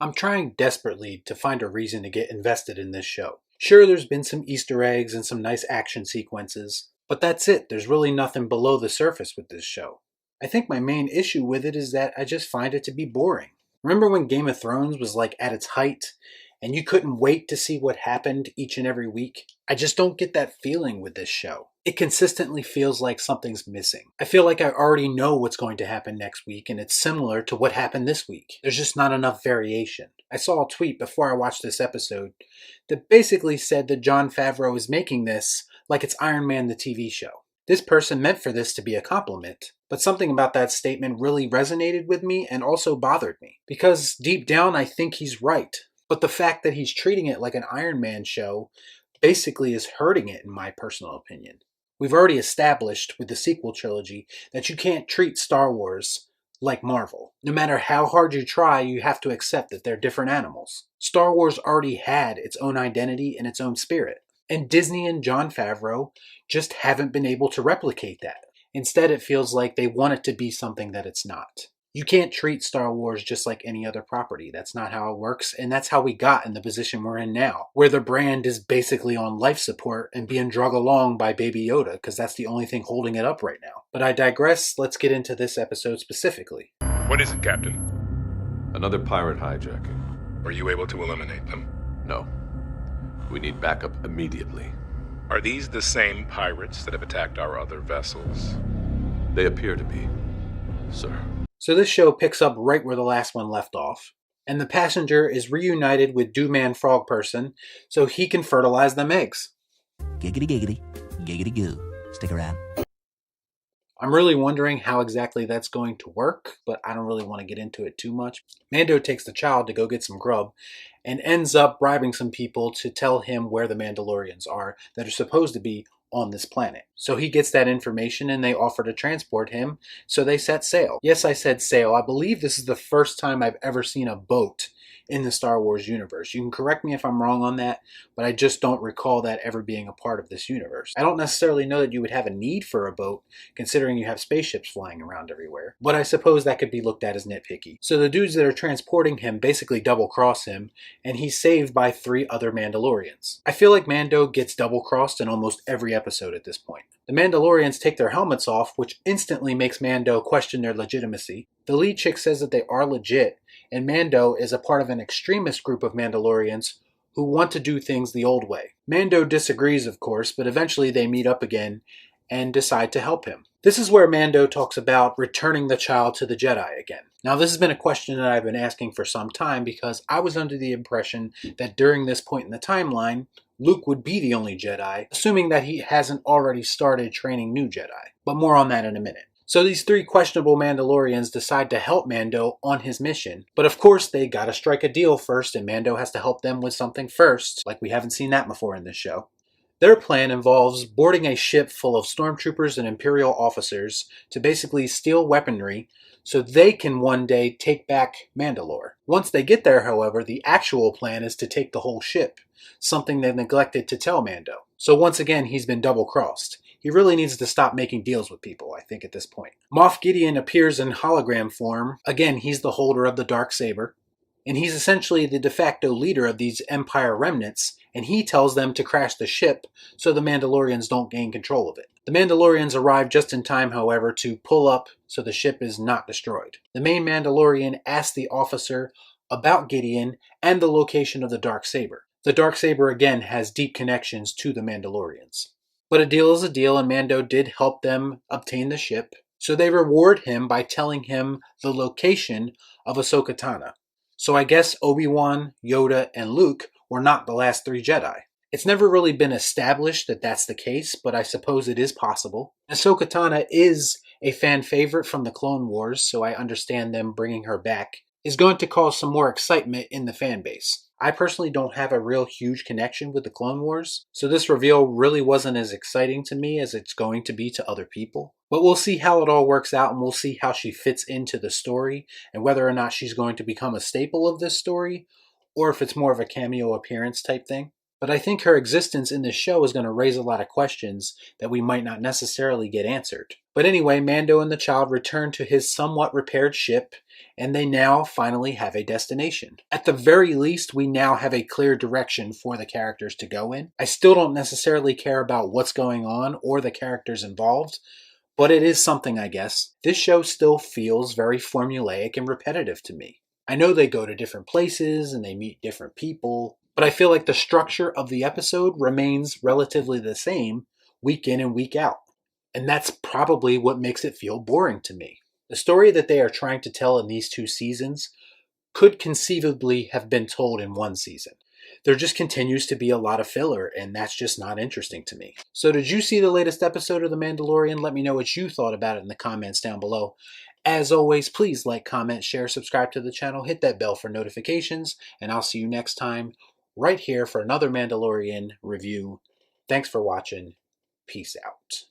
I'm trying desperately to find a reason to get invested in this show. Sure, there's been some Easter eggs and some nice action sequences, but that's it. There's really nothing below the surface with this show. I think my main issue with it is that I just find it to be boring. Remember when Game of Thrones was like at its height and you couldn't wait to see what happened each and every week? I just don't get that feeling with this show. It consistently feels like something's missing. I feel like I already know what's going to happen next week, and it's similar to what happened this week. There's just not enough variation. I saw a tweet before I watched this episode that basically said that Jon Favreau is making this like it's Iron Man the TV show. This person meant for this to be a compliment, but something about that statement really resonated with me and also bothered me. Because deep down I think he's right. But the fact that he's treating it like an Iron Man show basically is hurting it, in my personal opinion. We've already established with the sequel trilogy that you can't treat Star Wars like Marvel. No matter how hard you try, you have to accept that they're different animals. Star Wars already had its own identity and its own spirit. And Disney and Jon Favreau just haven't been able to replicate that. Instead, it feels like they want it to be something that it's not. You can't treat Star Wars just like any other property. That's not how it works, and that's how we got in the position we're in now, where the brand is basically on life support and being drug along by Baby Yoda, because that's the only thing holding it up right now. But I digress. Let's get into this episode specifically. What is it, Captain? Another pirate hijacking. Were you able to eliminate them? No. We need backup immediately. Are these the same pirates that have attacked our other vessels? They appear to be, sir. So this show picks up right where the last one left off, and the passenger is reunited with Dooman Frog Person so he can fertilize them eggs. Giggity giggity, giggity goo. Stick around. I'm really wondering how exactly that's going to work, but I don't really want to get into it too much. Mando takes the child to go get some grub and ends up bribing some people to tell him where the Mandalorians are that are supposed to be on this planet. So he gets that information and they offer to transport him, so they set sail. Yes, I said sail. I believe this is the first time I've ever seen a boat in the Star Wars universe. You can correct me if I'm wrong on that, but I just don't recall that ever being a part of this universe. I don't necessarily know that you would have a need for a boat, considering you have spaceships flying around everywhere, but I suppose that could be looked at as nitpicky. So the dudes that are transporting him basically double-cross him, and he's saved by 3 other Mandalorians. I feel like Mando gets double-crossed in almost every episode at this point. The Mandalorians take their helmets off, which instantly makes Mando question their legitimacy. The lead chick says that they are legit, and Mando is a part of an extremist group of Mandalorians who want to do things the old way. Mando disagrees, of course, but eventually they meet up again and decide to help him. This is where Mando talks about returning the child to the Jedi again. Now, this has been a question that I've been asking for some time because I was under the impression that during this point in the timeline, Luke would be the only Jedi, assuming that he hasn't already started training new Jedi. But more on that in a minute. So these 3 questionable Mandalorians decide to help Mando on his mission. But of course, they gotta strike a deal first, and Mando has to help them with something first, like we haven't seen that before in this show. Their plan involves boarding a ship full of stormtroopers and Imperial officers to basically steal weaponry so they can one day take back Mandalore. Once they get there, however, the actual plan is to take the whole ship, something they neglected to tell Mando. So once again, he's been double-crossed. He really needs to stop making deals with people, I think, at this point. Moff Gideon appears in hologram form. Again, he's the holder of the Darksaber, and he's essentially the de facto leader of these Empire remnants, and he tells them to crash the ship so the Mandalorians don't gain control of it. The Mandalorians arrive just in time, however, to pull up so the ship is not destroyed. The main Mandalorian asks the officer about Gideon and the location of the Darksaber. The Darksaber again has deep connections to the Mandalorians. But a deal is a deal, and Mando did help them obtain the ship, so they reward him by telling him the location of Ahsoka Tano. So I guess Obi-Wan, Yoda, and Luke were not the last 3 Jedi. It's never really been established that that's the case, but I suppose it is possible. Ahsoka Tano is a fan favorite from the Clone Wars, so I understand them bringing her back is going to cause some more excitement in the fan base. I personally don't have a real huge connection with the Clone Wars, so this reveal really wasn't as exciting to me as it's going to be to other people. But we'll see how it all works out, and we'll see how she fits into the story, and whether or not she's going to become a staple of this story, or if it's more of a cameo appearance type thing. But I think her existence in this show is going to raise a lot of questions that we might not necessarily get answered. But anyway, Mando and the child return to his somewhat repaired ship, and they now finally have a destination. At the very least, we now have a clear direction for the characters to go in. I still don't necessarily care about what's going on or the characters involved, but it is something, I guess. This show still feels very formulaic and repetitive to me. I know they go to different places and they meet different people, but I feel like the structure of the episode remains relatively the same week in and week out. And that's probably what makes it feel boring to me. The story that they are trying to tell in these 2 seasons could conceivably have been told in 1 season. There just continues to be a lot of filler, and that's just not interesting to me. So did you see the latest episode of The Mandalorian? Let me know what you thought about it in the comments down below. As always, please like, comment, share, subscribe to the channel, hit that bell for notifications, and I'll see you next time right here for another Mandalorian review. Thanks for watching. Peace out.